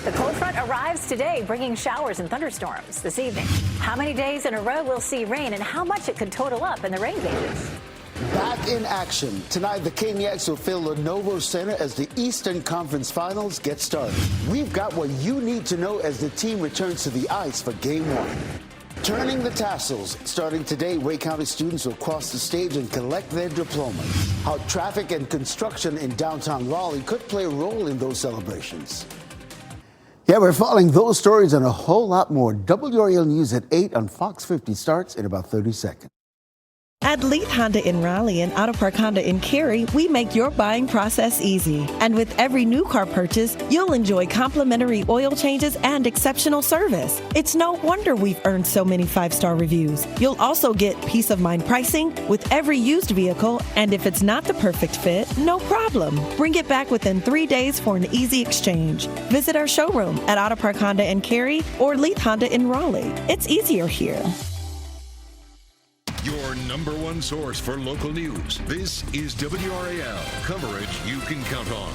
The cold front arrives today, bringing showers and thunderstorms this evening. How many days in a row we'll see rain and how much it could total up in the rain gauges? Back in action. Tonight, the Caniacs will fill Lenovo Center as the Eastern Conference Finals get started. We've got what you need to know as the team returns to the ice for Game 1. Turning the tassels. Starting today, Wake County students will cross the stage and collect their diplomas. How traffic and construction in downtown Raleigh could play a role in those celebrations. Yeah, we're following those stories and a whole lot more. WRAL News at 8 on Fox 50 starts in about 30 seconds. At Leith Honda in Raleigh and Auto Park Honda in Cary, we make your buying process easy. And with every new car purchase, you'll enjoy complimentary oil changes and exceptional service. It's no wonder we've earned so many 5-star reviews. You'll also get peace of mind pricing with every used vehicle, and if it's not the perfect fit, no problem. Bring it back within 3 days for an easy exchange. Visit our showroom at Auto Park Honda in Cary or Leith Honda in Raleigh. It's easier here. Your number one source for local news. This is WRAL, coverage you can count on.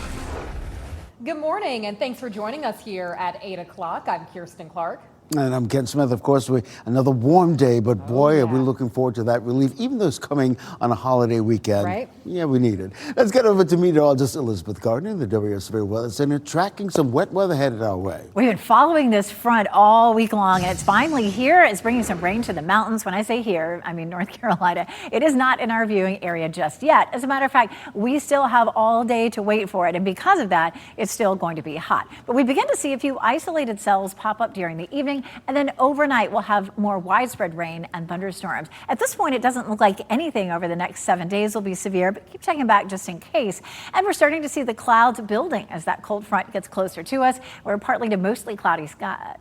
Good morning, and thanks for joining us here at 8 o'clock. I'm Kirsten Clark. And I'm Ken Smith. Of course, another warm day, but boy, are we looking forward to that relief, even though it's coming on a holiday weekend. Right. Yeah, we need it. Let's get over to meteorologist Elizabeth Gardner in the WRAL Severe Weather Center, tracking some wet weather headed our way. We've been following this front all week long, and it's finally here. It's bringing some rain to the mountains. When I say here, I mean North Carolina. It is not in our viewing area just yet. As a matter of fact, we still have all day to wait for it, and because of that, it's still going to be hot. But we begin to see a few isolated cells pop up during the evening, and then overnight we'll have more widespread rain and thunderstorms. At this point, it doesn't look like anything over the next 7 days will be severe, but keep checking back just in case. And we're starting to see the clouds building as that cold front gets closer to us. We're partly to mostly cloudy skies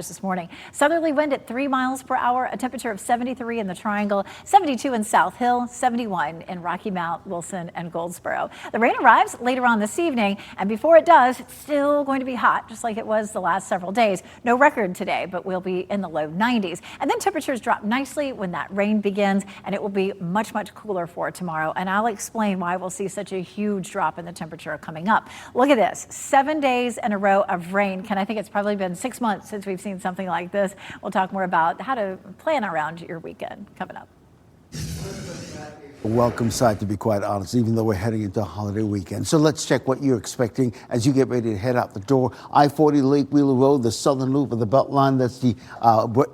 this morning. Southerly wind at 3 miles per hour, a temperature of 73 in the Triangle, 72 in South Hill, 71 in Rocky Mount, Wilson, and Goldsboro. The rain arrives later on this evening, and before it does, it's still going to be hot, just like it was the last several days. No record today, but we'll be in the low 90s. And then temperatures drop nicely when that rain begins, and it will be much, much cooler for tomorrow. And I'll explain why we'll see such a huge drop in the temperature coming up. Look at this, 7 days in a row of rain. Ken, I think it's probably been 6 months since we've seen something like this. We'll talk more about how to plan around your weekend coming up. A welcome sight, to be quite honest, even though we're heading into a holiday weekend. So let's check what you're expecting as you get ready to head out the door. I-40 Lake Wheeler Road, the southern loop of the Beltline. That's the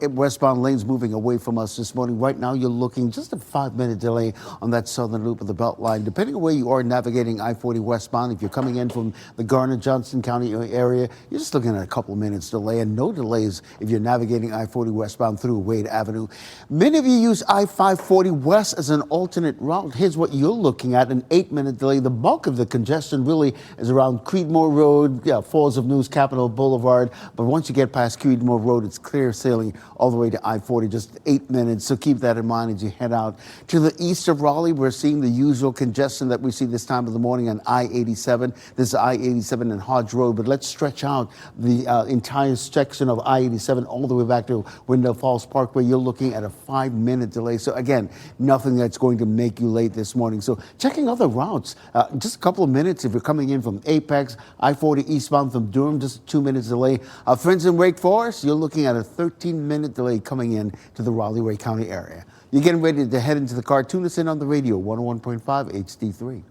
westbound lanes moving away from us this morning. Right now, you're looking just a 5-minute delay on that southern loop of the Beltline. Depending on where you are navigating I-40 westbound, if you're coming in from the Garner-Johnson County area, you're just looking at a couple of minutes delay, and no delays if you're navigating I-40 westbound through Wade Avenue. Many of you use I-540 west as an alternate route. Here's what you're looking at, an 8-minute delay. The bulk of the congestion really is around Creedmoor Road, Falls of News, Capitol Boulevard. But once you get past Creedmoor Road, it's clear sailing all the way to I-40, just 8 minutes. So keep that in mind as you head out to the east of Raleigh. We're seeing the usual congestion that we see this time of the morning on I-87. This is I-87 and Hodge Road, but let's stretch out the entire section of I-87 all the way back to Wendell Falls Parkway. You're looking at a 5-minute delay. So again, nothing that's going to make you late this morning. So checking other routes, just a couple of minutes if you're coming in from Apex, I-40 eastbound from Durham, just a 2 minutes delay. Friends in Wake Forest, you're looking at a 13-minute delay coming in to the Raleigh-Wake County area. You're getting ready to head into the car. Tune us in on the radio, 101.5 HD3.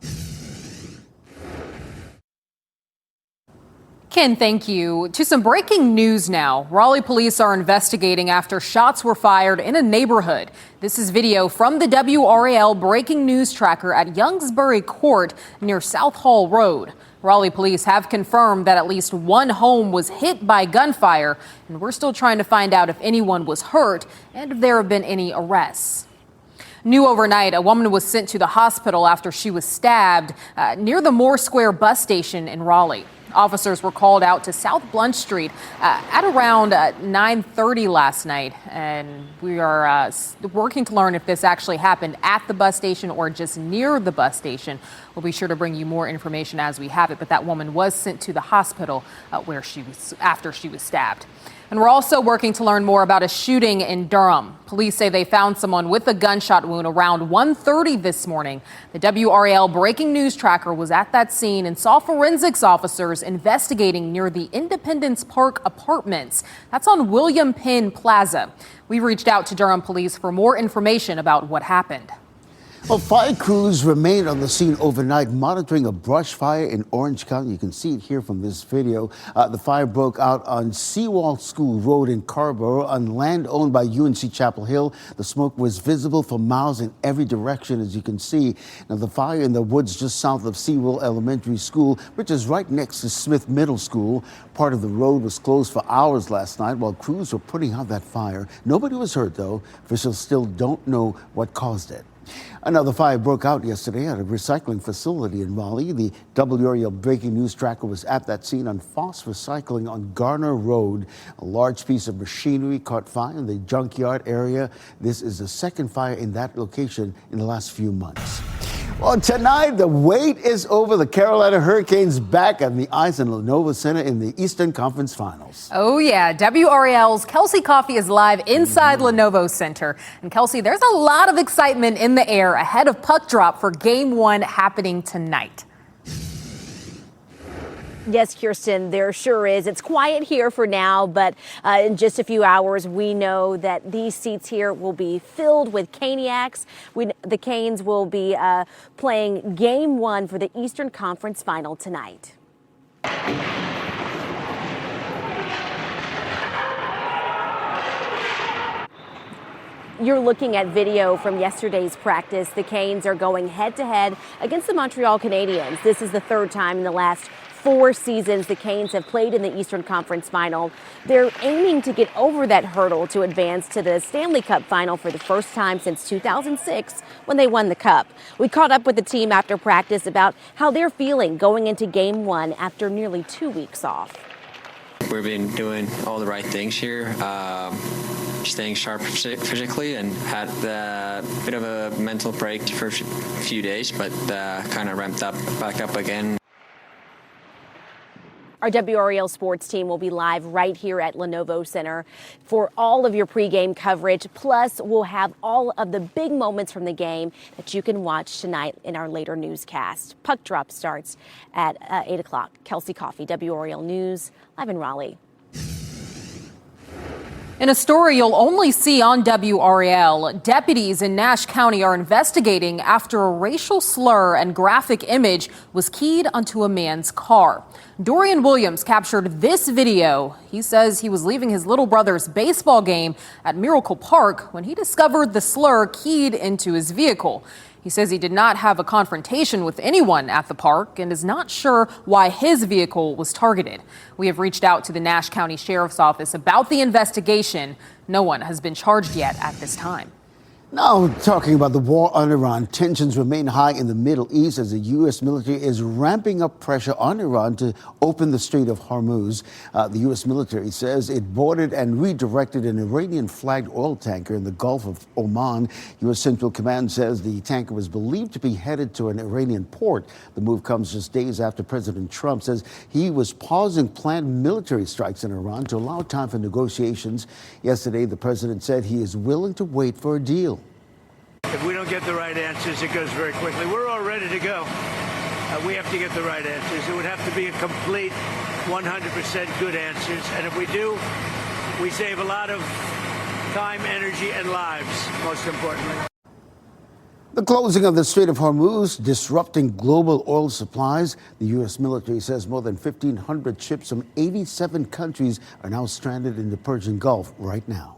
Ken, thank you. To some breaking news now. Raleigh police are investigating after shots were fired in a neighborhood. This is video from the WRAL breaking news tracker at Youngsbury Court near South Hall Road. Raleigh police have confirmed that at least one home was hit by gunfire, and we're still trying to find out if anyone was hurt and if there have been any arrests. New overnight, a woman was sent to the hospital after she was stabbed near the Moore Square bus station in Raleigh. Officers were called out to South Blunt Street at around 9:30 last night, and we are working to learn if this actually happened at the bus station or just near the bus station. We'll be sure to bring you more information as we have it, but that woman was sent to the hospital where she was after she was stabbed. And we're also working to learn more about a shooting in Durham. Police say they found someone with a gunshot wound around 1:30 this morning. The WRAL breaking news tracker was at that scene and saw forensics officers investigating near the Independence Park Apartments. That's on William Penn Plaza. We reached out to Durham police for more information about what happened. Well, fire crews remained on the scene overnight monitoring a brush fire in Orange County. You can see it here from this video. The fire broke out on Seawall School Road in Carrboro on land owned by UNC Chapel Hill. The smoke was visible for miles in every direction, as you can see. Now, the fire in the woods just south of Seawall Elementary School, which is right next to Smith Middle School. Part of the road was closed for hours last night while crews were putting out that fire. Nobody was hurt, though. Officials still don't know what caused it. Another fire broke out yesterday at a recycling facility in Raleigh. The WRAL breaking news tracker was at that scene on Foss Recycling on Garner Road. A large piece of machinery caught fire in the junkyard area. This is the second fire in that location in the last few months. Well, tonight, the wait is over. The Carolina Hurricanes back on the ice in Lenovo Center in the Eastern Conference Finals. Oh, yeah. WRAL's Kelsey Coffey is live inside Lenovo Center. And Kelsey, there's a lot of excitement in the air ahead of puck drop for Game 1 happening tonight. Yes, Kirsten, there sure is. It's quiet here for now, but in just a few hours, we know that these seats here will be filled with Caniacs. The Canes will be playing Game 1 for the Eastern Conference Final tonight. You're looking at video from yesterday's practice. The Canes are going head-to-head against the Montreal Canadiens. This is the third time in the last 4 seasons the Canes have played in the Eastern Conference Final. They're aiming to get over that hurdle to advance to the Stanley Cup Final for the first time since 2006 when they won the Cup. We caught up with the team after practice about how they're feeling going into Game 1 after nearly 2 weeks off. We've been doing all the right things here, staying sharp physically, and had a bit of a mental break for a few days, but kind of ramped back up again. Our WRAL sports team will be live right here at Lenovo Center for all of your pregame coverage. Plus, we'll have all of the big moments from the game that you can watch tonight in our later newscast. Puck drop starts at 8 o'clock. Kelsey Coffey, WRAL News, live in Raleigh. In a story you'll only see on WRAL, deputies in Nash County are investigating after a racial slur and graphic image was keyed onto a man's car. Dorian Williams captured this video. He says he was leaving his little brother's baseball game at Miracle Park when he discovered the slur keyed into his vehicle. He says he did not have a confrontation with anyone at the park and is not sure why his vehicle was targeted. We have reached out to the Nash County Sheriff's Office about the investigation. No one has been charged yet at this time. Now, talking about the war on Iran, tensions remain high in the Middle East as the U.S. military is ramping up pressure on Iran to open the Strait of Hormuz. The U.S. military says it boarded and redirected an Iranian-flagged oil tanker in the Gulf of Oman. U.S. Central Command says the tanker was believed to be headed to an Iranian port. The move comes just days after President Trump says he was pausing planned military strikes in Iran to allow time for negotiations. Yesterday, the president said he is willing to wait for a deal. If we don't get the right answers, it goes very quickly. We're all ready to go. We have to get the right answers. It would have to be a complete 100% good answers. And if we do, we save a lot of time, energy, and lives, most importantly. The closing of the Strait of Hormuz disrupting global oil supplies. The U.S. military says more than 1,500 ships from 87 countries are now stranded in the Persian Gulf right now.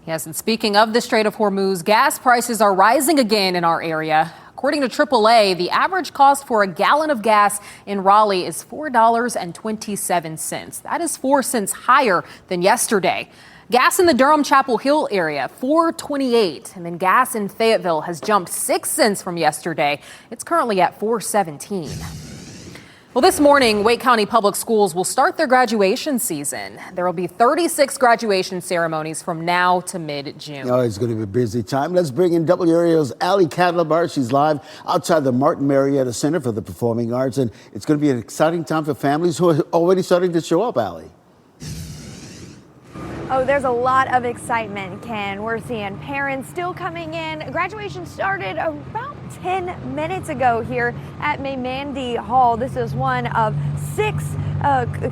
Yes, and speaking of the Strait of Hormuz, gas prices are rising again in our area. According to AAA, the average cost for a gallon of gas in Raleigh is $4.27. That is 4 cents higher than yesterday. Gas in the Durham-Chapel Hill area, $4.28. And then gas in Fayetteville has jumped 6 cents from yesterday. It's currently at $4.17. Well, this morning, Wake County Public Schools will start their graduation season. There will be 36 graduation ceremonies from now to mid-June. Oh, it's going to be a busy time. Let's bring in WRAL's Allie Cadlebar. She's live outside the Martin Marietta Center for the Performing Arts, and it's going to be an exciting time for families who are already starting to show up, Allie. Oh, there's a lot of excitement, Ken. We're seeing parents still coming in. Graduation started about 10 minutes ago here at Maimandi Hall. This is one of 6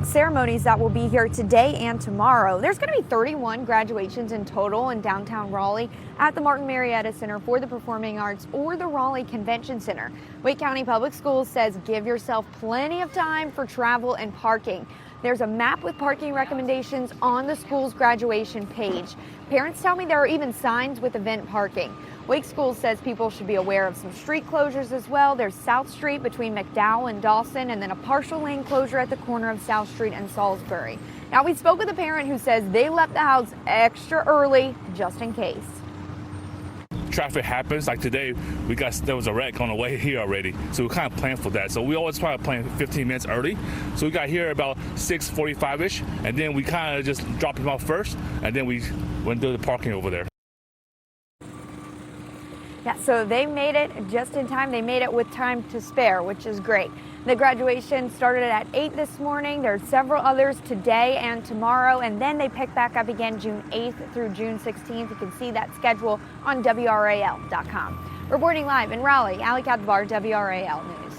ceremonies that will be here today and tomorrow. There's going to be 31 graduations in total in downtown Raleigh at the Martin Marietta Center for the Performing Arts or the Raleigh Convention Center. Wake County Public Schools says give yourself plenty of time for travel and parking. There's a map with parking recommendations on the school's graduation page. Parents tell me there are even signs with event parking. Wake Schools says people should be aware of some street closures as well. There's South Street between McDowell and Dawson, and then a partial lane closure at the corner of South Street and Salisbury. Now, we spoke with a parent who says they left the house extra early just in case. Traffic happens. Like today, there was a wreck on the way here already, so we kind of planned for that. So we always try to plan 15 minutes early. So we got here about 6:45ish, and then we kind of just dropped them off first, and then we went to the parking over there. Yeah, so they made it just in time. They made it with time to spare, which is great. The graduation started at 8 this morning. There's several others today and tomorrow, and then they pick back up again June 8th through June 16th. You can see that schedule on WRAL.com. Reporting live in Raleigh, Ali Kadbar, WRAL News.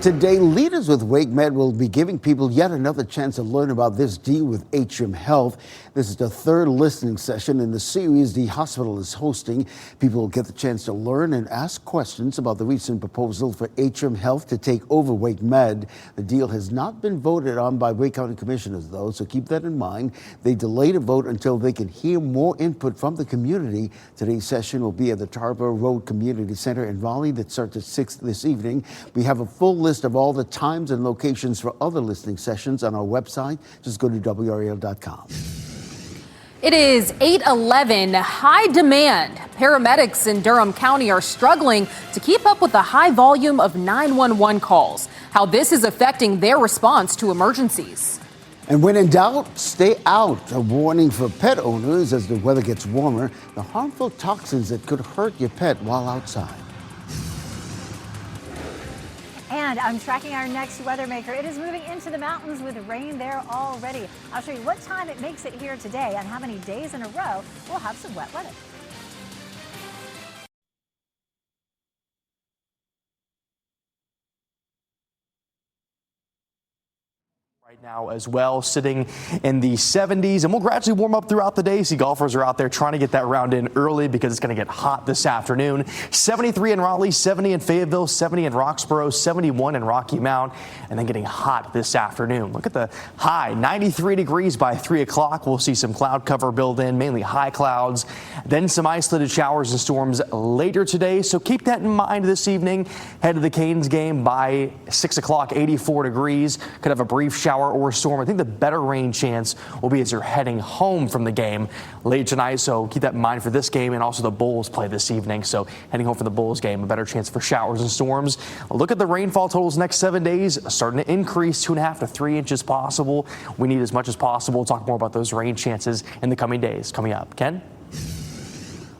Today, leaders with Wake Med will be giving people yet another chance to learn about this deal with Atrium Health. This is the third listening session in the series the hospital is hosting. People will get the chance to learn and ask questions about the recent proposal for Atrium Health to take over Wake Med. The deal has not been voted on by Wake County commissioners, though, so keep that in mind. They delayed a vote until they can hear more input from the community. Today's session will be at the Tarboro Road Community Center in Raleigh that starts at 6 this evening. We have a full list of all the times and locations for other listening sessions on our website. Just go to WRAL.com. It is 8:11, high demand. Paramedics in Durham County are struggling to keep up with the high volume of 911 calls. How this is affecting their response to emergencies. And when in doubt, stay out. A warning for pet owners as the weather gets warmer. The harmful toxins that could hurt your pet while outside. And I'm tracking our next weather maker. It is moving into the mountains with rain there already. I'll show you what time it makes it here today and how many days in a row we'll have some wet weather. Right now as well, sitting in the 70s, and we'll gradually warm up throughout the day. See, golfers are out there trying to get that round in early because it's going to get hot this afternoon. 73 in Raleigh, 70 in Fayetteville, 70 in Roxborough, 71 in Rocky Mount, and then getting hot this afternoon. Look at the high, 93 degrees by 3 o'clock. We'll see some cloud cover build in, mainly high clouds, then some isolated showers and storms later today. So keep that in mind this evening. Head to the Canes game by 6 o'clock, 84 degrees. Could have a brief shower or storm. I think the better rain chance will be as you're heading home from the game late tonight. So keep that in mind for this game, and also the Bulls play this evening. So heading home for the Bulls game, a better chance for showers and storms. Look at the rainfall totals next 7 days, starting to increase 2.5 to 3 inches possible. We need as much as possible. We'll talk more about those rain chances in the coming days. Coming up, Ken?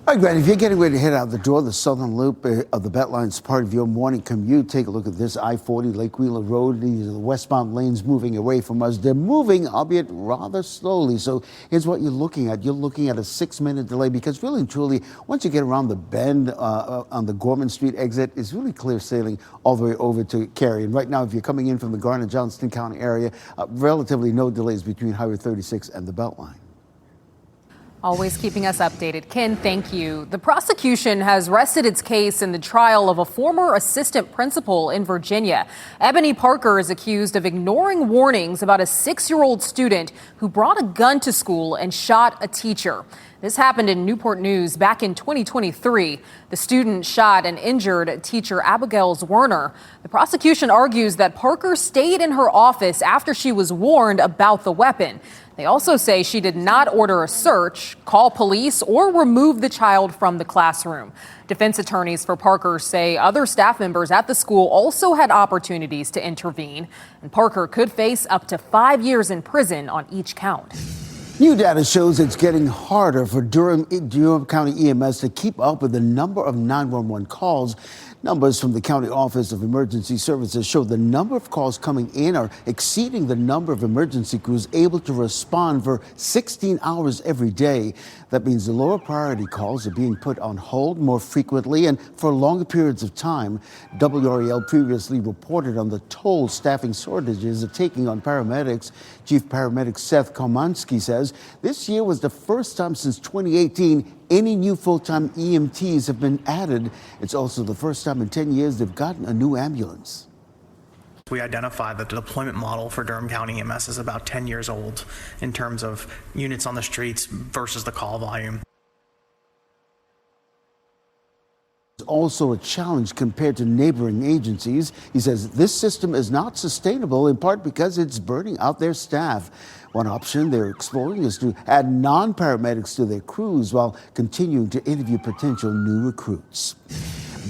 All right, Grant, if you're getting ready to head out the door, the southern loop of the Beltline is part of your morning commute. Take a look at this I-40 Lake Wheeler Road. These are the westbound lanes moving away from us. They're moving, albeit rather slowly. So here's what you're looking at. You're looking at a 6-minute delay because really and truly, once you get around the bend on the Gorman Street exit, it's really clear sailing all the way over to Cary. And right now, if you're coming in from the Garner-Johnston County area, relatively no delays between Highway 36 and the Beltline. Always keeping us updated. Ken, thank you. The prosecution has rested its case in the trial of a former assistant principal in Virginia. Ebony Parker is accused of ignoring warnings about a 6-year-old student who brought a gun to school and shot a teacher. This happened in Newport News back in 2023. The student shot and injured teacher Abigail Werner. The prosecution argues that Parker stayed in her office after she was warned about the weapon. They also say she did not order a search, call police, or remove the child from the classroom. Defense attorneys for Parker say other staff members at the school also had opportunities to intervene, and Parker could face up to 5 years in prison on each count. New data shows it's getting harder for Durham County EMS to keep up with the number of 911 calls. Numbers from the County Office of Emergency Services show the number of calls coming in are exceeding the number of emergency crews able to respond for 16 hours every day. That means the lower priority calls are being put on hold more frequently and for longer periods of time. WRAL previously reported on the toll staffing shortages are taking on paramedics. Chief Paramedic Seth Komansky says this year was the first time since 2018 any new full-time EMTs have been added. It's also the first time in 10 years they've gotten a new ambulance. We identified that the deployment model for Durham County EMS is about 10 years old in terms of units on the streets versus the call volume. It's also a challenge compared to neighboring agencies. He says this system is not sustainable in part because it's burning out their staff. One option they're exploring is to add non-paramedics to their crews while continuing to interview potential new recruits.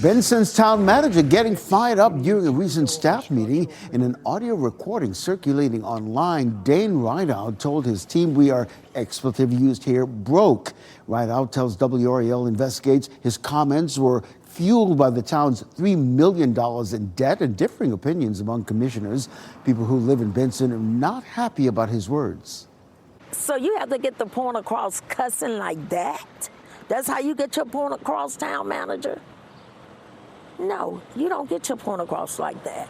Benson's town manager getting fired up during a recent staff meeting. In an audio recording circulating online, Dane Rideout told his team, "We are," expletive used here, "broke." Rideout tells WRAL investigates his comments were fueled by the town's $3 million in debt and differing opinions among commissioners. People who live in Benson are not happy about his words. So you have to get the point across cussing like that? That's how you get your point across, town manager? No, you don't get your point across like that.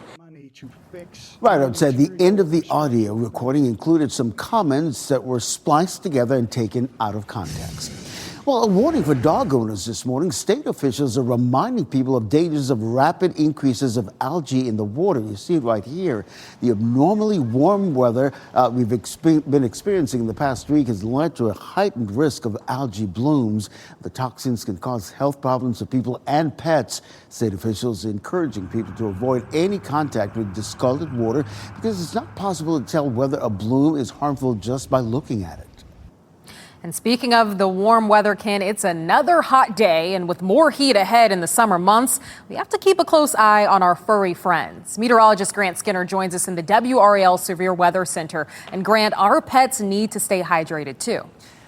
Rideout said the end of the audio recording included some comments that were spliced together and taken out of context. Well, a warning for dog owners this morning. State officials are reminding people of dangers of rapid increases of algae in the water. You see it right here. The abnormally warm weather we've been experiencing in the past week has led to a heightened risk of algae blooms. The toxins can cause health problems for people and pets. State officials are encouraging people to avoid any contact with discolored water because it's not possible to tell whether a bloom is harmful just by looking at it. And speaking of the warm weather, Ken, it's another hot day, and with more heat ahead in the summer months, we have to keep a close eye on our furry friends. Meteorologist Grant Skinner joins us in the WRAL Severe Weather Center. And Grant, our pets need to stay hydrated too.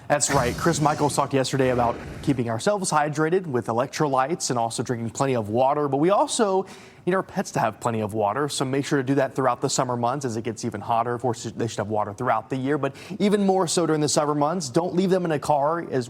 That's right. Chris Michaels talked yesterday about keeping ourselves hydrated with electrolytes and also drinking plenty of water. But we also need our pets to have plenty of water, so make sure to do that throughout the summer months as it gets even hotter. Of course, they should have water throughout the year, but even more so during the summer months. Don't leave them in a car as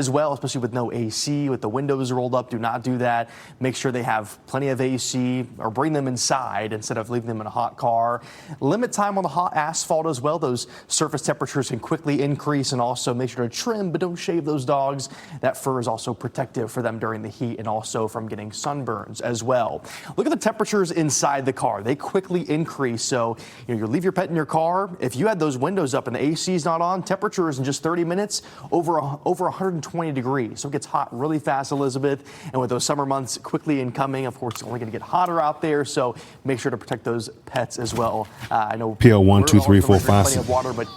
well, especially with no AC, with the windows rolled up. Do not do that. Make sure they have plenty of AC or bring them inside instead of leaving them in a hot car. Limit time on the hot asphalt as well. Those surface temperatures can quickly increase, and also make sure to trim, but don't shave those dogs. That fur is also protective for them during the heat and also from getting sunburns as well. Look at the temperatures inside the car. They quickly increase. So, you leave your pet in your car. If you had those windows up and the AC is not on, temperatures in just 30 minutes over 120 degrees. So it gets hot really fast, Elizabeth. And with those summer months quickly incoming, of course, it's only going to get hotter out there. So make sure to protect those pets as well. I know PL 1, 2, 3, 4, 5. Plenty of water, but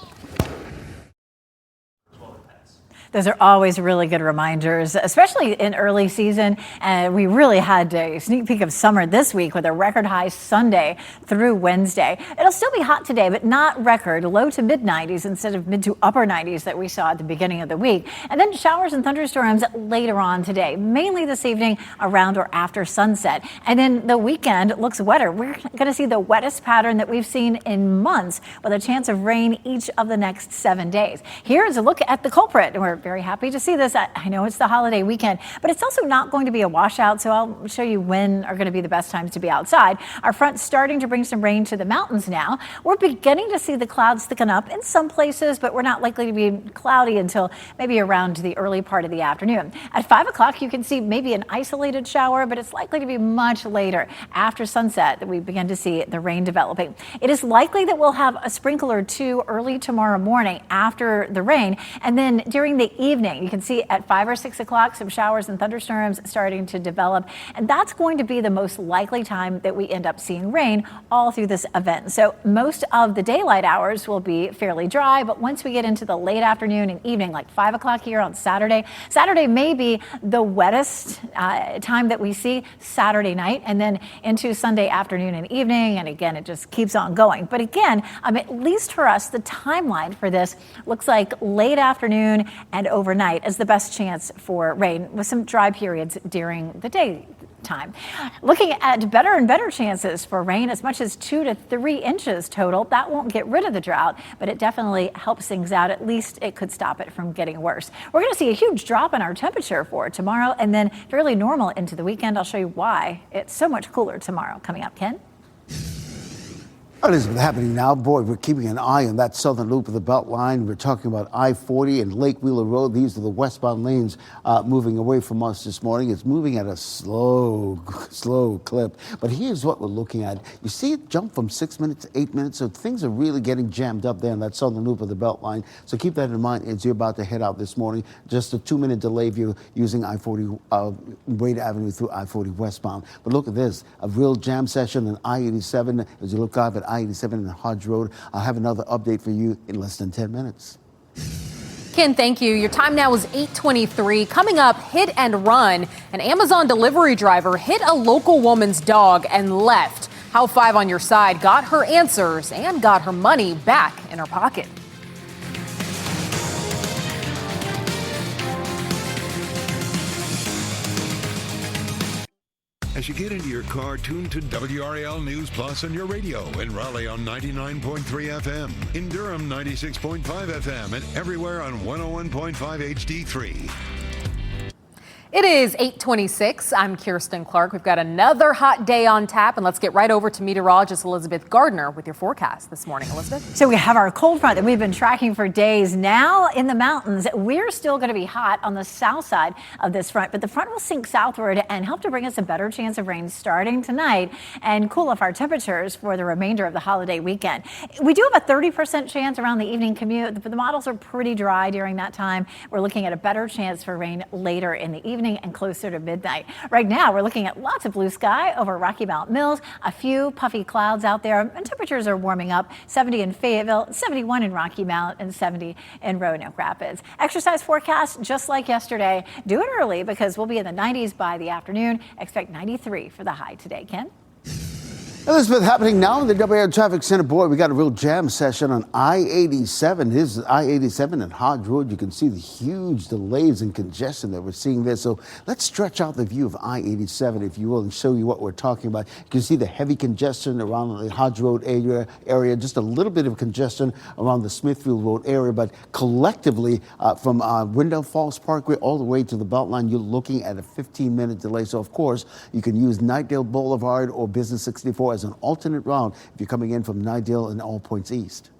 Those are always really good reminders, especially in early season. And we really had a sneak peek of summer this week with a record high Sunday through Wednesday. It'll still be hot today, but not record. Low to mid 90s instead of mid to upper 90s that we saw at the beginning of the week. And then showers and thunderstorms later on today, mainly this evening around or after sunset. And then the weekend looks wetter. We're going to see the wettest pattern that we've seen in months with a chance of rain each of the next 7 days. Here is a look at the culprit. We're very happy to see this. I know it's the holiday weekend, but it's also not going to be a washout, so I'll show you when are going to be the best times to be outside. Our front's starting to bring some rain to the mountains now. We're beginning to see the clouds thicken up in some places, but we're not likely to be cloudy until maybe around the early part of the afternoon. At 5 o'clock, you can see maybe an isolated shower, but it's likely to be much later after sunset that we begin to see the rain developing. It is likely that we'll have a sprinkle or two early tomorrow morning after the rain, and then during the evening, you can see at 5 or 6 o'clock some showers and thunderstorms starting to develop, and that's going to be the most likely time that we end up seeing rain all through this event. So most of the daylight hours will be fairly dry, but once we get into the late afternoon and evening, like 5 o'clock here on Saturday may be the wettest time that we see Saturday night, and then into Sunday afternoon and evening, and again it just keeps on going. But again, at least for us, the timeline for this looks like late afternoon and overnight as the best chance for rain, with some dry periods during the day time. Looking at better and better chances for rain, as much as 2 to 3 inches total. That won't get rid of the drought, but it definitely helps things out. At least it could stop it from getting worse. We're going to see a huge drop in our temperature for tomorrow and then fairly normal into the weekend. I'll show you why it's so much cooler tomorrow. Coming up, Ken. What is happening now? Boy, we're keeping an eye on that southern loop of the Beltline. We're talking about I-40 and Lake Wheeler Road. These are the westbound lanes moving away from us this morning. It's moving at a slow clip. But here's what we're looking at. You see it jump from 6 minutes to 8 minutes. So things are really getting jammed up there in that southern loop of the Beltline. So keep that in mind as you're about to head out this morning. Just a 2-minute delay if you're using I-40 Wade Avenue through I-40 westbound. But look at this, a real jam session in I-87 as you look out at I-87 and Hodge Road. I'll have another update for you in less than 10 minutes. Ken, thank you. Your time now is 8:23. Coming up, hit and run. An Amazon delivery driver hit a local woman's dog and left. How 5 on your side got her answers and got her money back in her pocket. As you get into your car, tune to WRAL News Plus on your radio. In Raleigh on 99.3 FM. In Durham, 96.5 FM. And everywhere on 101.5 HD3. It is 8:26. I'm Kirsten Clark. We've got another hot day on tap, and let's get right over to meteorologist Elizabeth Gardner with your forecast this morning. Elizabeth? So we have our cold front that we've been tracking for days. Now in the mountains, we're still going to be hot on the south side of this front, but the front will sink southward and help to bring us a better chance of rain starting tonight and cool off our temperatures for the remainder of the holiday weekend. We do have a 30% chance around the evening commute, but the models are pretty dry during that time. We're looking at a better chance for rain later in the evening and closer to midnight. Right now, we're looking at lots of blue sky over Rocky Mount Mills, a few puffy clouds out there, and temperatures are warming up. 70 in Fayetteville, 71 in Rocky Mount, and 70 in Roanoke Rapids. Exercise forecast, just like yesterday. Do it early because we'll be in the 90s by the afternoon. Expect 93 for the high today. Ken? Elizabeth, happening now in the WRAL Traffic Center. Boy, we got a real jam session on I-87. Here's I-87 and Hodge Road. You can see the huge delays and congestion that we're seeing there. So let's stretch out the view of I-87, if you will, and show you what we're talking about. You can see the heavy congestion around the Hodge Road area, just a little bit of congestion around the Smithfield Road area. But collectively, from Wendell Falls Parkway all the way to the Beltline, you're looking at a 15-minute delay. So, of course, you can use Nightdale Boulevard or Business 64 as an alternate route if you're coming in from Nightdale and all points east.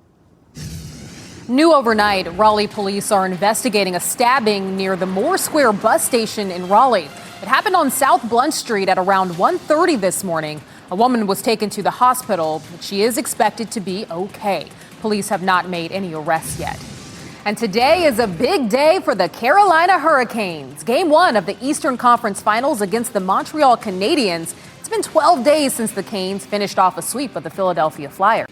New overnight, Raleigh police are investigating a stabbing near the Moore Square bus station in Raleigh. It happened on South Blunt Street at around 1:30 this morning. A woman was taken to the hospital, but she is expected to be okay. Police have not made any arrests yet. And today is a big day for the Carolina Hurricanes. Game 1 of the Eastern Conference Finals against the Montreal Canadiens. It's been 12 days since the Canes finished off a sweep of the Philadelphia Flyers.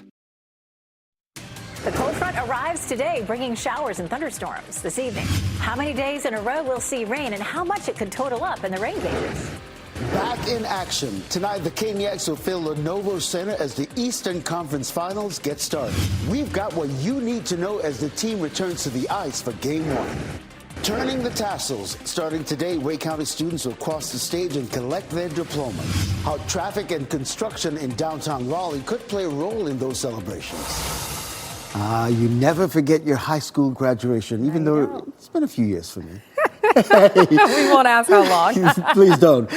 The cold front arrives today, bringing showers and thunderstorms this evening. How many days in a row we'll see rain and how much it could total up in the rain gauges? Back in action. Tonight, the Caniacs will fill Lenovo Center as the Eastern Conference Finals get started. We've got what you need to know as the team returns to the ice for Game 1. Turning the tassels. Starting today, Wake County students will cross the stage and collect their diplomas. How traffic and construction in downtown Raleigh could play a role in those celebrations. You never forget your high school graduation, even though it's been a few years for me. We won't ask how long. Please don't.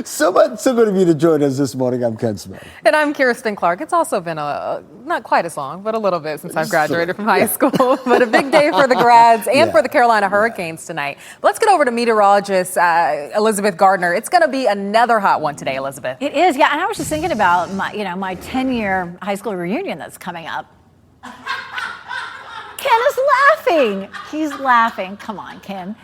So good of you to join us this morning. I'm Ken Smith. And I'm Kirsten Clark. It's also been not quite as long, but a little bit since I've graduated from high school. But a big day for the grads and for the Carolina Hurricanes tonight. Let's get over to meteorologist Elizabeth Gardner. It's going to be another hot one today, Elizabeth. It is, yeah. And I was just thinking about my 10-year high school reunion that's coming up. Ken is laughing. He's laughing. Come on, Ken.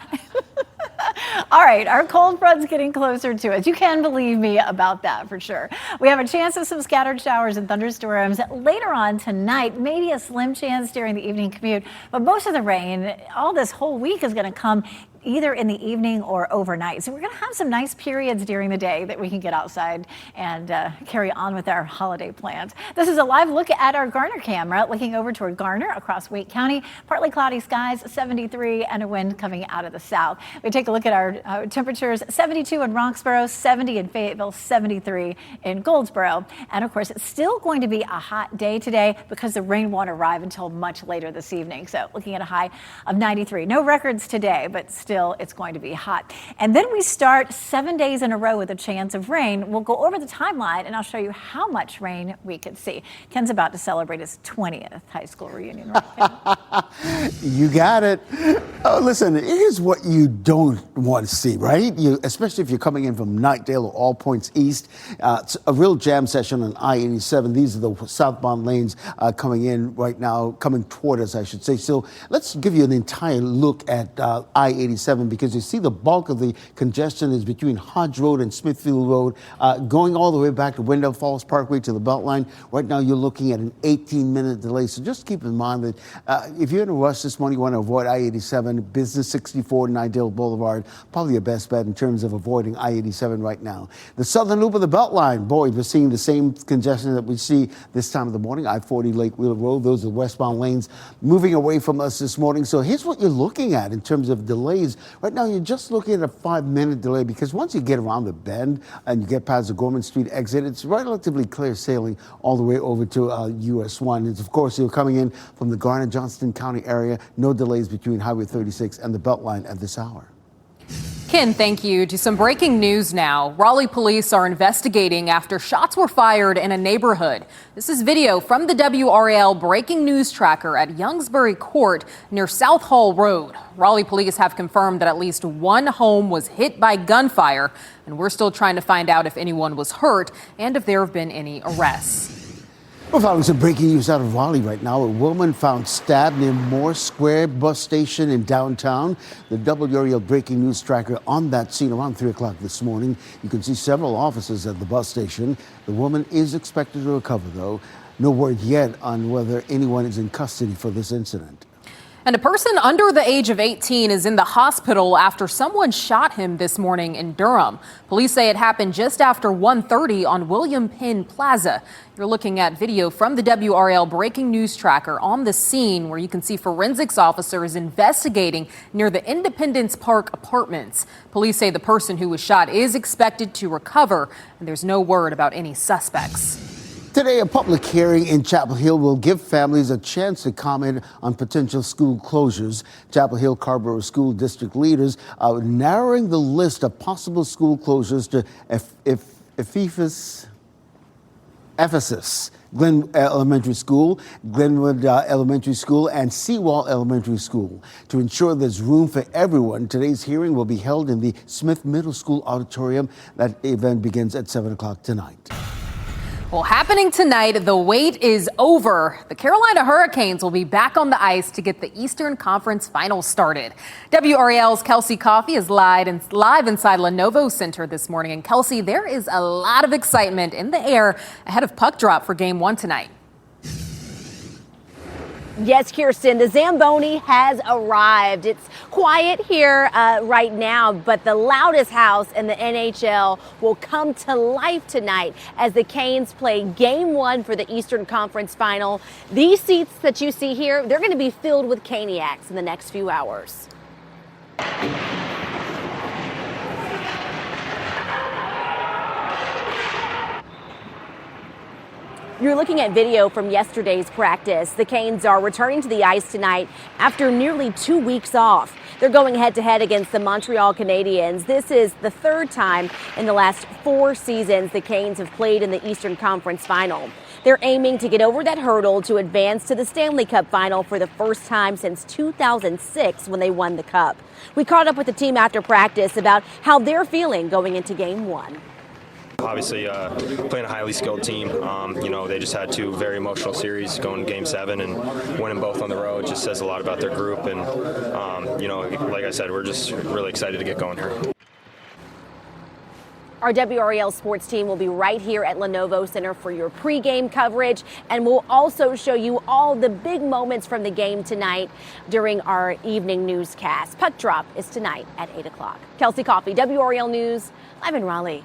All right, our cold front's getting closer to us. You can believe me about that for sure. We have a chance of some scattered showers and thunderstorms later on tonight, maybe a slim chance during the evening commute. But most of the rain, all this whole week, is going to come either in the evening or overnight. So we're going to have some nice periods during the day that we can get outside and carry on with our holiday plans. This is a live look at our Garner camera, looking over toward Garner across Wake County. Partly cloudy skies, 73, and a wind coming out of the south. We take a look at our temperatures: 72 in Roxborough, 70 in Fayetteville, 73 in Goldsboro. And of course, it's still going to be a hot day today because the rain won't arrive until much later this evening. So looking at a high of 93. No records today, but still it's going to be hot. And then we start 7 days in a row with a chance of rain. We'll go over the timeline and I'll show you how much rain we could see. Ken's about to celebrate his 20th high school reunion, right, Ken? You got it. Oh, listen, here's what you don't want to see, right? Especially if you're coming in from Knightdale or All Points East. It's a real jam session on I-87. These are the southbound lanes coming in right now, coming toward us, I should say. So let's give you an entire look at I-87, because you see the bulk of the congestion is between Hodge Road and Smithfield Road, going all the way back to Wendell Falls Parkway to the Beltline. Right now, you're looking at an 18-minute delay. So just keep in mind that if you're in a rush this morning, you want to avoid I-87, Business 64, Knightdale Boulevard, probably your best bet in terms of avoiding I-87 right now. The southern loop of the Beltline, boy, we're seeing the same congestion that we see this time of the morning. I-40 Lake Wheeler Road, those are westbound lanes moving away from us this morning. So here's what you're looking at in terms of delays. Right now, you're just looking at a 5-minute delay, because once you get around the bend and you get past the Gorman Street exit, it's relatively clear sailing all the way over to US 1. And of course, you're coming in from the Garner-Johnston County area. No delays between Highway 36 and the Beltline at this hour. Ken, thank you. To some breaking news now. Raleigh police are investigating after shots were fired in a neighborhood. This is video from the WRAL breaking news tracker at Youngsbury Court near South Hall Road. Raleigh police have confirmed that at least one home was hit by gunfire, and we're still trying to find out if anyone was hurt and if there have been any arrests. We're following some breaking news out of Raleigh right now. A woman found stabbed near Moore Square bus station in downtown. The WRAL breaking news tracker on that scene around 3 o'clock this morning. You can see several officers at the bus station. The woman is expected to recover, though. No word yet on whether anyone is in custody for this incident. And a person under the age of 18 is in the hospital after someone shot him this morning in Durham. Police say it happened just after 1:30 on William Penn Plaza. You're looking at video from the WRAL breaking news tracker on the scene, where you can see forensics officers investigating near the Independence Park apartments. Police say the person who was shot is expected to recover, and there's no word about any suspects. Today, a public hearing in Chapel Hill will give families a chance to comment on potential school closures. Chapel Hill Carrboro School District leaders are narrowing the list of possible school closures to Ephesus, Glen Elementary School, Glenwood Elementary School, and Seawall Elementary School. To ensure there's room for everyone, today's hearing will be held in the Smith Middle School auditorium. That event begins at 7 o'clock tonight. Well, happening tonight, the wait is over. The Carolina Hurricanes will be back on the ice to get the Eastern Conference Finals started. WRAL's Kelsey Coffey is live inside Lenovo Center this morning. And Kelsey, there is a lot of excitement in the air ahead of puck drop for Game 1 tonight. Yes, Kirsten, the Zamboni has arrived. It's quiet here right now, but the loudest house in the NHL will come to life tonight as the Canes play Game 1 for the Eastern Conference Final. These seats that you see here, they're going to be filled with Caniacs in the next few hours. You're looking at video from yesterday's practice. The Canes are returning to the ice tonight after nearly 2 weeks off. They're going head-to-head against the Montreal Canadiens. This is the third time in the last 4 seasons the Canes have played in the Eastern Conference Final. They're aiming to get over that hurdle to advance to the Stanley Cup Final for the first time since 2006 when they won the Cup. We caught up with the team after practice about how they're feeling going into Game 1. Obviously, playing a highly skilled team. They just had 2 very emotional series going to Game 7, and winning both on the road just says a lot about their group. And, like I said, we're just really excited to get going here. Our WRAL sports team will be right here at Lenovo Center for your pregame coverage, and we'll also show you all the big moments from the game tonight during our evening newscast. Puck drop is tonight at 8 o'clock. Kelsey Coffey, WRAL News, live in Raleigh.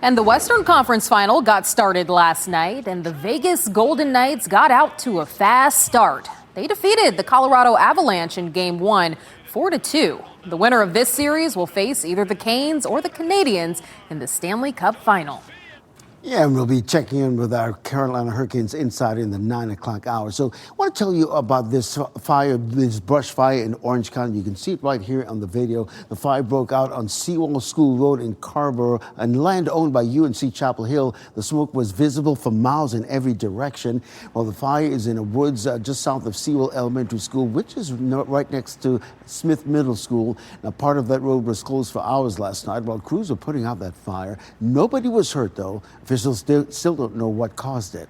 And the Western Conference Final got started last night, and the Vegas Golden Knights got out to a fast start. They defeated the Colorado Avalanche in Game 1, 4-2. The winner of this series will face either the Canes or the Canadiens in the Stanley Cup Final. Yeah, and we'll be checking in with our Carolina Hurricanes insider in the 9 o'clock hour. So I want to tell you about this fire, this brush fire in Orange County. You can see it right here on the video. The fire broke out on Seawall School Road in Carrboro, and land owned by UNC Chapel Hill. The smoke was visible for miles in every direction. Well, the fire is in the woods just south of Seawall Elementary School, which is right next to Smith Middle School. Now, part of that road was closed for hours last night while crews were putting out that fire. Nobody was hurt, though. Officials still don't know what caused it.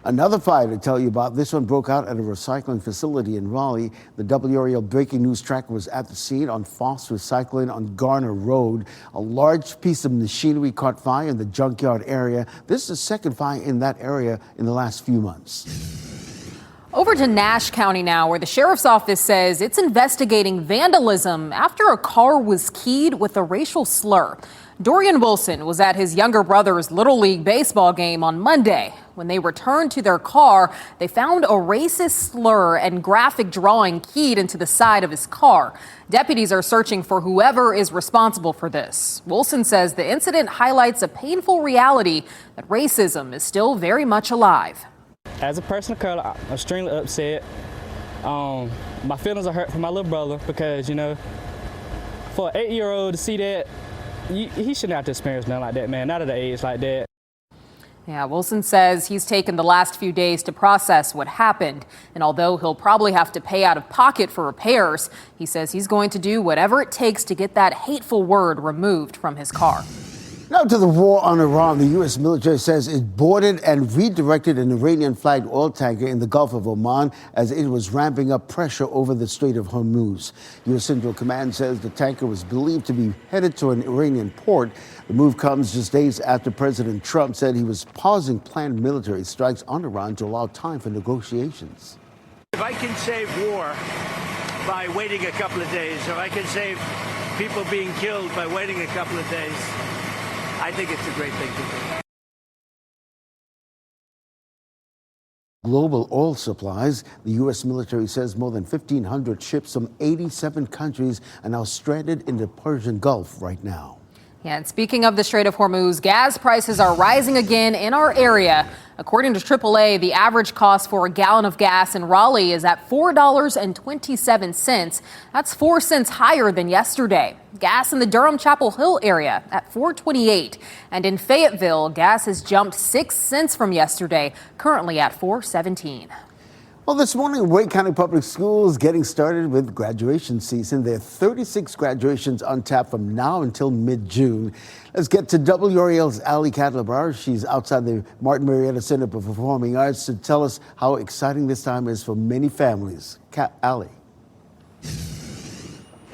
Another fire to tell you about. This one broke out at a recycling facility in Raleigh. The WRAL breaking news tracker was at the scene on Foss Recycling on Garner Road. A large piece of machinery caught fire in the junkyard area. This is the second fire in that area in the last few months. Over to Nash County now, where the sheriff's office says it's investigating vandalism after a car was keyed with a racial slur. Dorian Wilson was at his younger brother's Little League baseball game on Monday. When they returned to their car, they found a racist slur and graphic drawing keyed into the side of his car. Deputies are searching for whoever is responsible for this. Wilson says the incident highlights a painful reality that racism is still very much alive. As a person of color, I'm extremely upset. My feelings are hurt for my little brother because, for an 8-year-old to see that, he shouldn't have to experience nothing like that, man, not at an age like that. Yeah, Wilson says he's taken the last few days to process what happened. And although he'll probably have to pay out of pocket for repairs, he says he's going to do whatever it takes to get that hateful word removed from his car. Now to the war on Iran. The U.S. military says it boarded and redirected an Iranian-flagged oil tanker in the Gulf of Oman as it was ramping up pressure over the Strait of Hormuz. U.S. Central Command says the tanker was believed to be headed to an Iranian port. The move comes just days after President Trump said he was pausing planned military strikes on Iran to allow time for negotiations. If I can save war by waiting a couple of days, if I can save people being killed by waiting a couple of days, I think it's a great thing to do. Global oil supplies. The U.S. military says more than 1,500 ships from 87 countries are now stranded in the Persian Gulf right now. Yeah, and speaking of the Strait of Hormuz, gas prices are rising again in our area. According to AAA, the average cost for a gallon of gas in Raleigh is at $4.27. That's 4 cents higher than yesterday. Gas in the Durham-Chapel Hill area at $4.28. And in Fayetteville, gas has jumped 6 cents from yesterday, currently at $4.17. Well, this morning, Wake County Public Schools getting started with graduation season. There are 36 graduations on tap from now until mid-June. Let's get to WRAL's Ali Katlabar. She's outside the Martin Marietta Center for Performing Arts to tell us how exciting this time is for many families. Ali.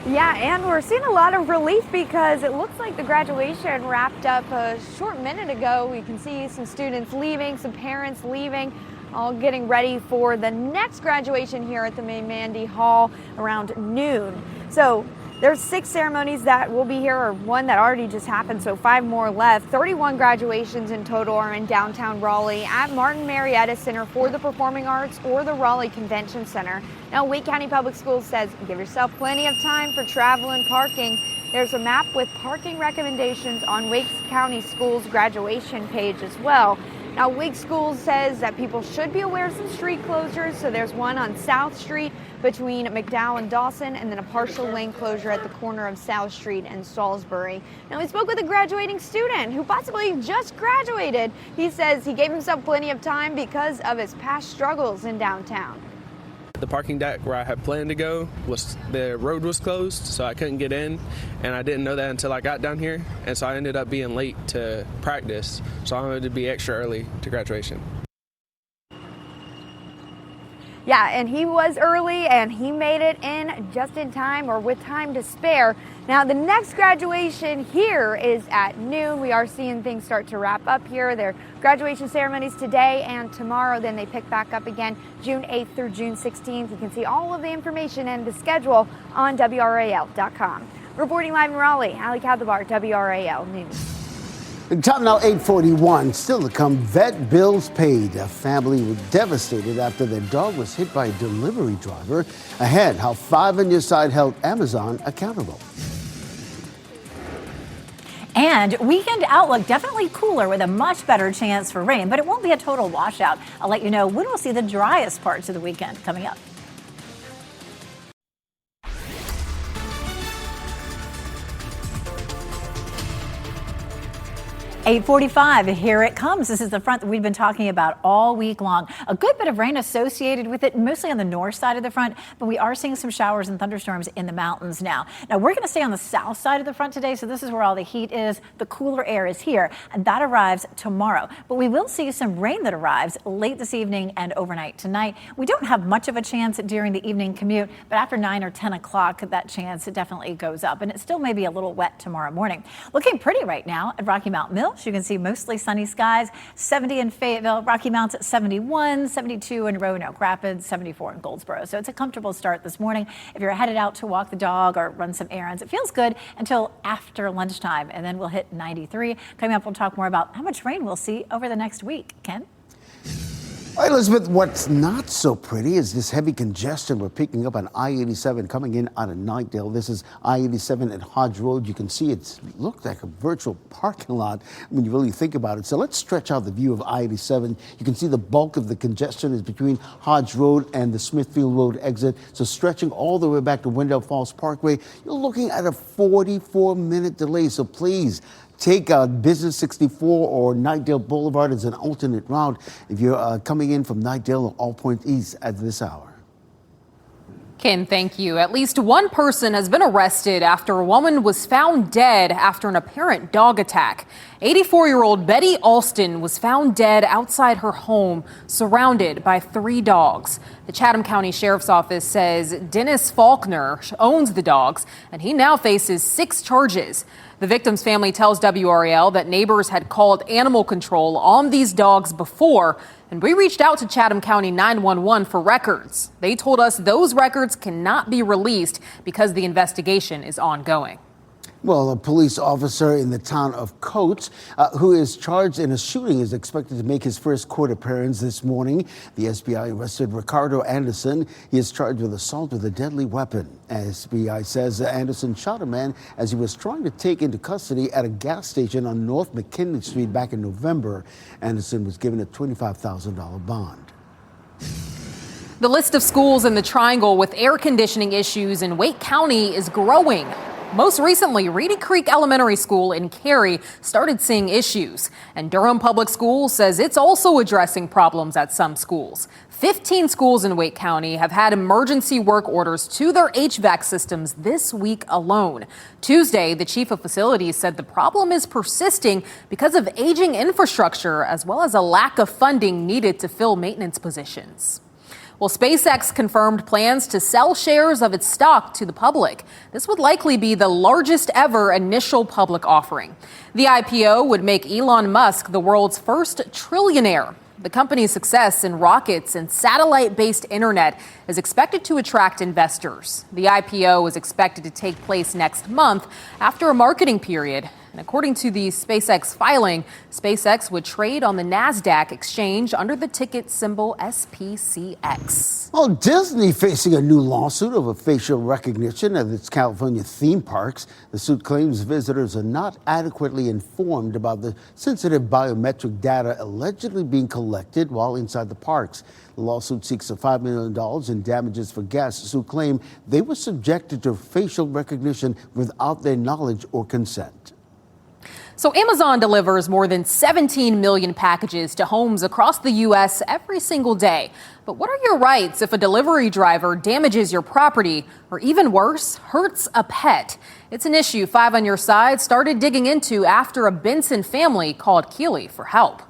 Yeah, and we're seeing a lot of relief because it looks like the graduation wrapped up a short minute ago. We can see some students leaving, some parents leaving, all getting ready for the next graduation here at the Mandy Hall around noon. So there's 6 ceremonies that will be here, or one that already just happened, so 5 more left. 31 graduations in total are in downtown Raleigh at Martin Marietta Center for the Performing Arts or the Raleigh Convention Center. Now, Wake County Public Schools says give yourself plenty of time for travel and parking. There's a map with parking recommendations on Wake County Schools graduation page as well. Now, Wake Schools says that people should be aware of some street closures. So there's one on South Street between McDowell and Dawson, and then a partial lane closure at the corner of South Street and Salisbury. Now, we spoke with a graduating student who possibly just graduated. He says he gave himself plenty of time because of his past struggles in downtown. The parking deck where I had planned to go, the road was closed, so I couldn't get in, and I didn't know that until I got down here, and so I ended up being late to practice, so I wanted to be extra early to graduation. Yeah, and he was early and he made it in just in time, or with time to spare. Now, the next graduation here is at noon. We are seeing things start to wrap up here. Their graduation ceremonies today and tomorrow. Then they pick back up again June 8th through June 16th. You can see all of the information and the schedule on WRAL.com. Reporting live in Raleigh, Ali Kadlabar, WRAL News. Time now 8:41. Still to come, vet bills paid. A family was devastated after their dog was hit by a delivery driver. Ahead, how Five on Your Side held Amazon accountable. And weekend outlook definitely cooler with a much better chance for rain, but it won't be a total washout. I'll let you know when we'll see the driest parts of the weekend coming up. 8:45, here it comes. This is the front that we've been talking about all week long. A good bit of rain associated with it, mostly on the north side of the front, but we are seeing some showers and thunderstorms in the mountains now. Now, we're going to stay on the south side of the front today, so this is where all the heat is. The cooler air is here, and that arrives tomorrow. But we will see some rain that arrives late this evening and overnight tonight. We don't have much of a chance during the evening commute, but after 9 or 10 o'clock, that chance definitely goes up, and it still may be a little wet tomorrow morning. Looking pretty right now at Rocky Mount Mill. You can see mostly sunny skies, 70 in Fayetteville, Rocky Mounts at 71, 72 in Roanoke Rapids, 74 in Goldsboro. So it's a comfortable start this morning. If you're headed out to walk the dog or run some errands, it feels good until after lunchtime, and then we'll hit 93. Coming up, we'll talk more about how much rain we'll see over the next week. Ken? All right, Elizabeth, what's not so pretty is this heavy congestion we're picking up on I-87 coming in out of Knightdale. This is I-87 at Hodge Road. You can see it looked like a virtual parking lot when you really think about it. So let's stretch out the view of I-87. You can see the bulk of the congestion is between Hodge Road and the Smithfield Road exit. So stretching all the way back to Wendell Falls Parkway, you're looking at a 44-minute delay. So please, take Business 64 or Knightdale Boulevard as an alternate route if you're coming in from Knightdale or All Point East at this hour. Ken, thank you. At least one person has been arrested after a woman was found dead after an apparent dog attack. 84-year-old Betty Alston was found dead outside her home, surrounded by 3 dogs. The Chatham County Sheriff's Office says Dennis Faulkner owns the dogs, and he now faces 6 charges. The victim's family tells WRAL that neighbors had called animal control on these dogs before, and we reached out to Chatham County 911 for records. They told us those records cannot be released because the investigation is ongoing. Well, a police officer in the town of Coates who is charged in a shooting is expected to make his first court appearance this morning. The SBI arrested Ricardo Anderson. He is charged with assault with a deadly weapon. SBI says Anderson shot a man as he was trying to take into custody at a gas station on North McKinley Street back in November. Anderson was given a $25,000 bond. The list of schools in the Triangle with air conditioning issues in Wake County is growing. Most recently, Reedy Creek Elementary School in Cary started seeing issues, and Durham Public Schools says it's also addressing problems at some schools. 15 schools in Wake County have had emergency work orders to their HVAC systems this week alone. Tuesday, the chief of facilities said the problem is persisting because of aging infrastructure as well as a lack of funding needed to fill maintenance positions. Well, SpaceX confirmed plans to sell shares of its stock to the public. This would likely be the largest ever initial public offering. The IPO would make Elon Musk the world's first trillionaire. The company's success in rockets and satellite-based internet is expected to attract investors. The IPO is expected to take place next month after a marketing period. And according to the SpaceX filing, SpaceX would trade on the NASDAQ exchange under the ticket symbol SPCX. Well, Disney facing a new lawsuit over facial recognition at its California theme parks. The suit claims visitors are not adequately informed about the sensitive biometric data allegedly being collected while inside the parks. The lawsuit seeks $5 million in damages for guests who claim they were subjected to facial recognition without their knowledge or consent. So Amazon delivers more than 17 million packages to homes across the U.S. every single day. But what are your rights if a delivery driver damages your property or, even worse, hurts a pet? It's an issue Five on Your Side started digging into after a Benson family called Keeley for help.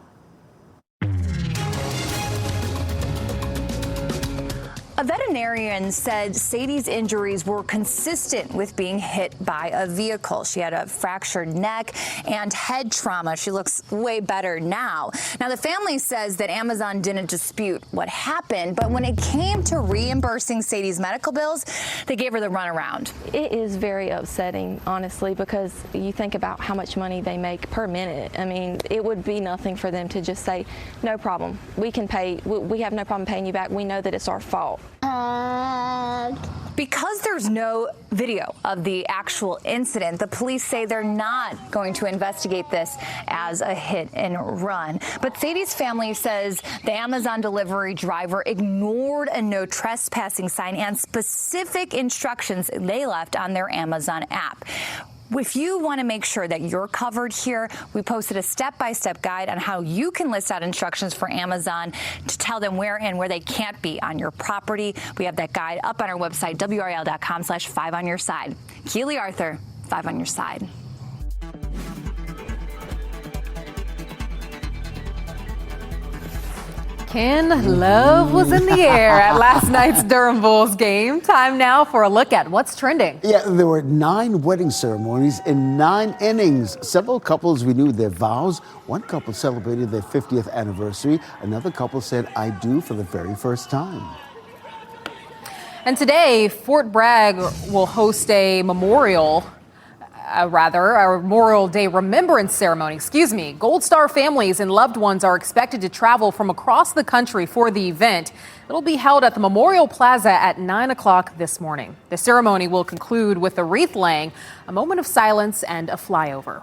A veterinarian said Sadie's injuries were consistent with being hit by a vehicle. She had a fractured neck and head trauma. She looks way better now. Now, the family says that Amazon didn't dispute what happened, but when it came to reimbursing Sadie's medical bills, they gave her the runaround. It is very upsetting, honestly, because you think about how much money they make per minute. I mean, it would be nothing for them to just say, no problem, we can pay, we have no problem paying you back. We know that it's our fault. Because there's no video of the actual incident, the police say they're not going to investigate this as a hit and run. But Sadie's family says the Amazon delivery driver ignored a no trespassing sign and specific instructions they left on their Amazon app. If you want to make sure that you're covered here, we posted a step-by-step guide on how you can list out instructions for Amazon to tell them where and where they can't be on your property. We have that guide up on our website, WRAL.com/5 on your side. Keely Arthur, 5 on your side. Ken, love was in the air at last night's Durham Bulls game. Time now for a look at what's trending. Yeah, there were 9 wedding ceremonies in 9 innings. Several couples renewed their vows. One couple celebrated their 50th anniversary. Another couple said, I do for the very first time. And today, Fort Bragg will host a Memorial Day remembrance ceremony. Gold Star families and loved ones are expected to travel from across the country for the event. It'll be held at the Memorial Plaza at 9 o'clock this morning. The ceremony will conclude with a wreath laying, a moment of silence, and a flyover.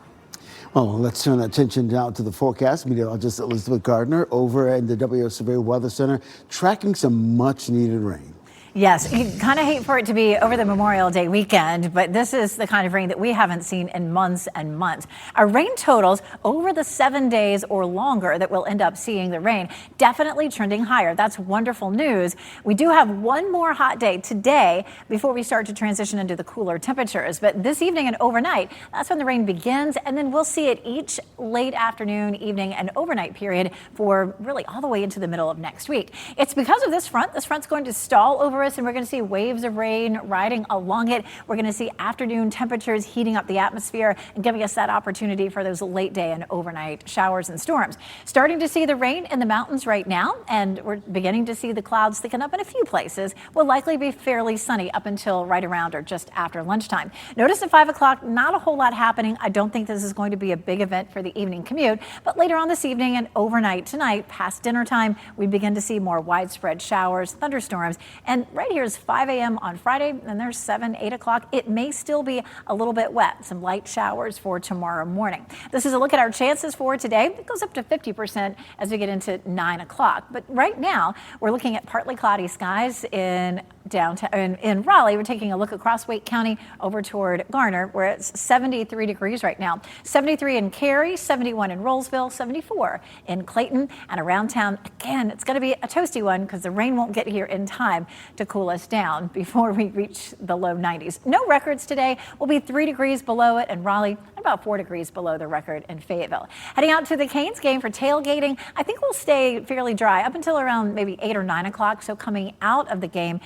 Well, let's turn our attention now to the forecast. Meteorologist Elizabeth Gardner over at the WRAL Severe Weather Center tracking some much needed rain. Yes, you kind of hate for it to be over the Memorial Day weekend, but this is the kind of rain that we haven't seen in months and months. Our rain totals over the 7 days or longer that we'll end up seeing the rain definitely trending higher. That's wonderful news. We do have one more hot day today before we start to transition into the cooler temperatures. But this evening and overnight, that's when the rain begins, and then we'll see it each late afternoon, evening, and overnight period for really all the way into the middle of next week. It's because of this front. This front's going to stall over us, and we're going to see waves of rain riding along it. We're going to see afternoon temperatures heating up the atmosphere and giving us that opportunity for those late day and overnight showers and storms. Starting to see the rain in the mountains right now, and we're beginning to see the clouds thicken up in a few places. Will likely be fairly sunny up until right around or just after lunchtime. Notice at 5 o'clock, not a whole lot happening. I don't think this is going to be a big event for the evening commute, but later on this evening and overnight tonight, past dinner time, we begin to see more widespread showers, thunderstorms, and right here is 5 a.m. on Friday, and there's 7, 8 o'clock. It may still be a little bit wet. Some light showers for tomorrow morning. This is a look at our chances for today. It goes up to 50% as we get into 9 o'clock. But right now, we're looking at partly cloudy skies in downtown in Raleigh. We're taking a look across Wake County over toward Garner, where it's 73 degrees right now. 73 in Cary, 71 in Rollsville, 74 in Clayton, and around town. Again, it's going to be a toasty one because the rain won't get here in time to cool us down before we reach the low 90s. No records today. We'll be 3 degrees below it in Raleigh, and about 4 degrees below the record in Fayetteville. Heading out to the Canes game for tailgating, I think we'll stay fairly dry up until around maybe 8 or 9 o'clock. So coming out of the game,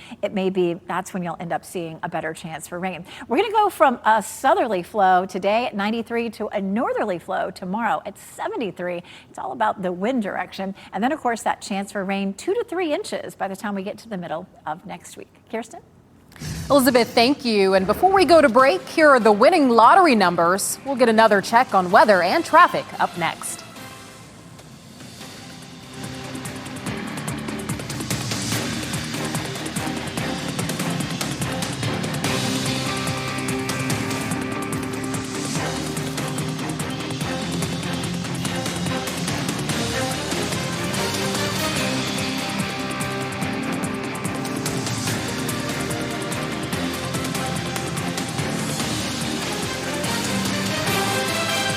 that's when you'll end up seeing a better chance for rain. We're going to go from a southerly flow today at 93 to a northerly flow tomorrow at 73. It's all about the wind direction. And then, of course, that chance for rain 2 to 3 inches by the time we get to the middle of next week. Kirsten? Elizabeth, thank you. And before we go to break, here are the winning lottery numbers. We'll get another check on weather and traffic up next.